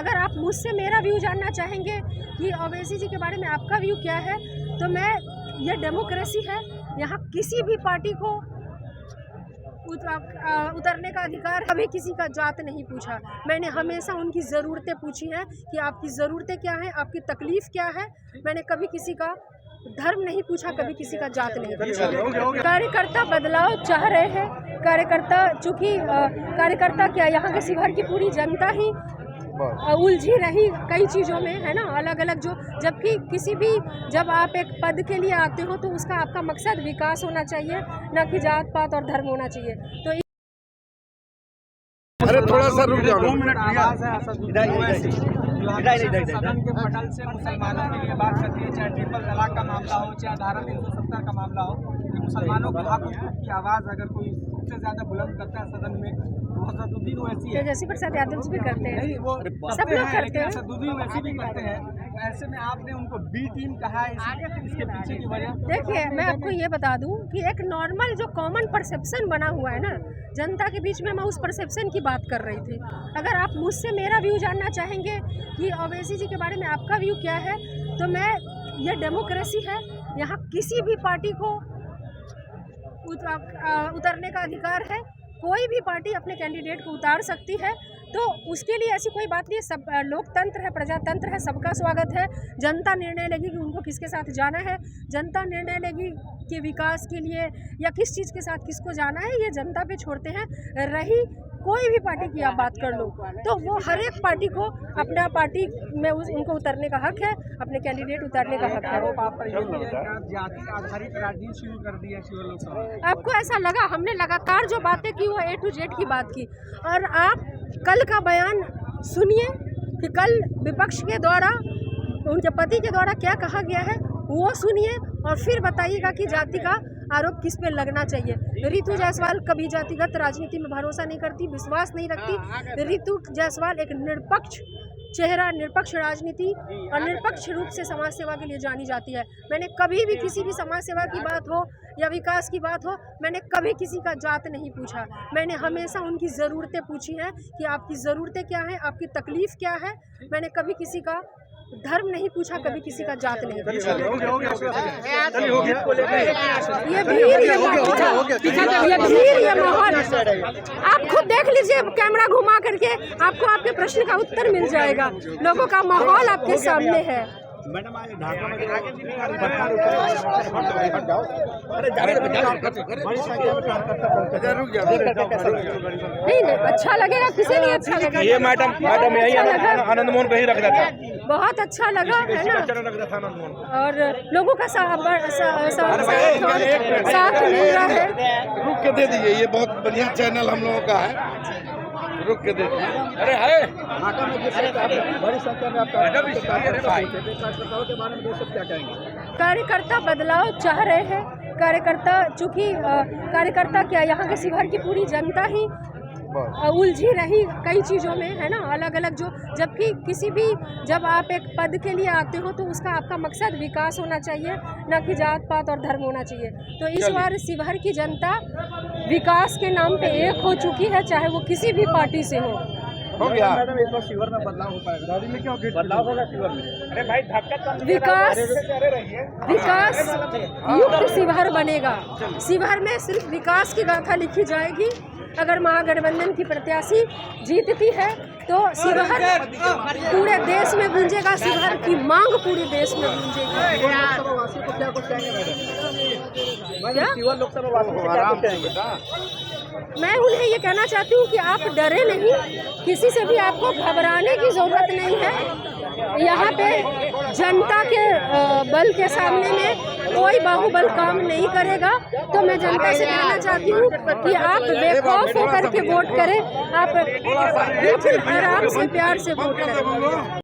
अगर आप मुझसे मेरा व्यू जानना चाहेंगे कि ओवैसी जी के बारे में आपका व्यू क्या है, तो ये डेमोक्रेसी है, यहाँ किसी भी पार्टी को उतरने का अधिकार। कभी किसी का जात नहीं पूछा, मैंने हमेशा उनकी ज़रूरतें पूछी हैं कि आपकी ज़रूरतें क्या हैं, आपकी तकलीफ़ क्या है। मैंने कभी किसी का धर्म नहीं पूछा, कभी किसी का जात नहीं पूछा। कार्यकर्ता बदलाव चाह रहे हैं। कार्यकर्ता चूँकि कार्यकर्ता क्या, यहाँ के शिवहर की पूरी जनता ही उलझी रही कई चीज़ों में, है ना, अलग अलग जो, जबकि जब आप एक पद के लिए आते हो तो उसका आपका मकसद विकास होना चाहिए, न कि जात पात और धर्म होना चाहिए। तो अरे थोड़ा सा रुक जाओ, 2 मिनट सदन के पटल से मुसलमानों के लिए बात करती है, चाहे ट्रिपल तलाक का मामला हो, चाहे धारा 370 का मामला हो, मुसलमानों के हक की आवाज़ अगर कोई सबसे ज्यादा बुलंद करता है सदन में, वो असदुद्दीन ओवैसी है। जैसी प्रसाद यादव भी करते हैं, वो सब लोग करते हैं, असदुद्दीन ओवैसी भी करते हैं। ऐसे में आपने उनको बी टीम कहा है, इसके पीछे की वजह? देखिए, मैं आपको ये बता दूं कि एक नॉर्मल जो कॉमन परसेप्शन बना हुआ है ना जनता के बीच में, मैं उस परसेप्शन की बात कर रही थी। अगर आप मुझसे मेरा व्यू जानना चाहेंगे कि ओवैसी जी के बारे में आपका व्यू क्या है, तो ये डेमोक्रेसी है, यहाँ किसी भी पार्टी को उतरने का अधिकार है। कोई भी पार्टी अपने कैंडिडेट को उतार सकती है, तो उसके लिए ऐसी कोई बात नहीं है। सब लोकतंत्र है, प्रजातंत्र है, सबका स्वागत है। जनता निर्णय लेगी कि उनको किसके साथ जाना है, जनता निर्णय लेगी कि विकास के लिए या किस चीज़ के साथ किसको जाना है, ये जनता पे छोड़ते हैं। रही कोई भी पार्टी की आप बात कर लो, तो वो हर एक पार्टी को अपना पार्टी में उनको उतरने का हक है, अपने कैंडिडेट उतारने का हक है। जाति आधारित राजनीति शुरू कर दी है शिवहर लोकसभा। आपको ऐसा लगा? हमने लगातार जो बातें की वो A to Z की बात की। और आप कल का बयान सुनिए कि कल विपक्ष के द्वारा उनके पति के द्वारा क्या कहा गया है, वो सुनिए और फिर बताइएगा कि जाति का आरोप किस पे लगना चाहिए। रितु जायसवाल कभी जातिगत राजनीति में भरोसा नहीं करती, विश्वास नहीं रखती। रितु जायसवाल एक निरपेक्ष चेहरा, निरपेक्ष राजनीति और निरपेक्ष रूप से समाज सेवा के लिए जानी जाती है। मैंने कभी भी किसी भी समाज सेवा की बात हो या विकास की बात हो, मैंने कभी किसी का जात नहीं पूछा। मैंने हमेशा उनकी ज़रूरतें पूछी हैं कि आपकी ज़रूरतें क्या हैं, आपकी तकलीफ़ क्या है। मैंने कभी किसी का धर्म नहीं पूछा, कभी किसी का जात नहीं पूछा। ये भीड़, ये माहौल आप खुद देख लीजिए, कैमरा घुमा करके आपको आपके प्रश्न का उत्तर मिल जाएगा। लोगों का माहौल आपके सामने है। मैडम आज नहीं, अच्छा लगेगा, किसी नहीं अच्छा लगेगा। ये मैडम यही आनंद मोहन को ही रख रहा था, बहुत अच्छा लगा, है ना। और लोगों का साथ मिल रहा है। रुक के दे दीजिए, ये बहुत बढ़िया चैनल हम लोगों का है, रुक के दे दीजिए। अरे है बड़ी संख्या में के बारे में दोस्त क्या कहेंगे? कार्यकर्ता बदलाव चाह रहे हैं। कार्यकर्ता चूँकि कार्यकर्ता क्या, यहाँ के शिवहर की पूरी जनता ही उलझी रही कई चीज़ों में, है ना, अलग अलग जो, जबकि जब आप एक पद के लिए आते हो तो उसका आपका मकसद विकास होना चाहिए, न कि जात पात और धर्म होना चाहिए। तो इस बार शिवहर की जनता विकास के नाम पे एक हो चुकी है, चाहे वो किसी भी पार्टी से हो गया। मैडम इस बार शिवहर में बदलाव हो पाएगा, में क्या बदलाव होगा शिवहर में? अरे भाई विकास युक्त शिवहर बनेगा। शिवहर में सिर्फ विकास की गाथा लिखी जाएगी। अगर महागठबंधन की प्रत्याशी जीतती है तो शिवहर पूरे देश में गूंजेगा, शिवहर की मांग पूरे देश में गूंजेगी। शिवहर लोकसभा वासी को क्या कहेंगे? मैं उन्हें ये कहना चाहती हूँ कि आप डरे नहीं, किसी से भी आपको घबराने की ज़रूरत नहीं है। यहाँ पे जनता के बल के सामने में कोई बाहुबल काम नहीं करेगा। तो मैं जनता से कहना चाहती हूँ कि आप बेखौफ होकर के वोट करें, आप बिल्कुल आराम से प्यार से वोट करें।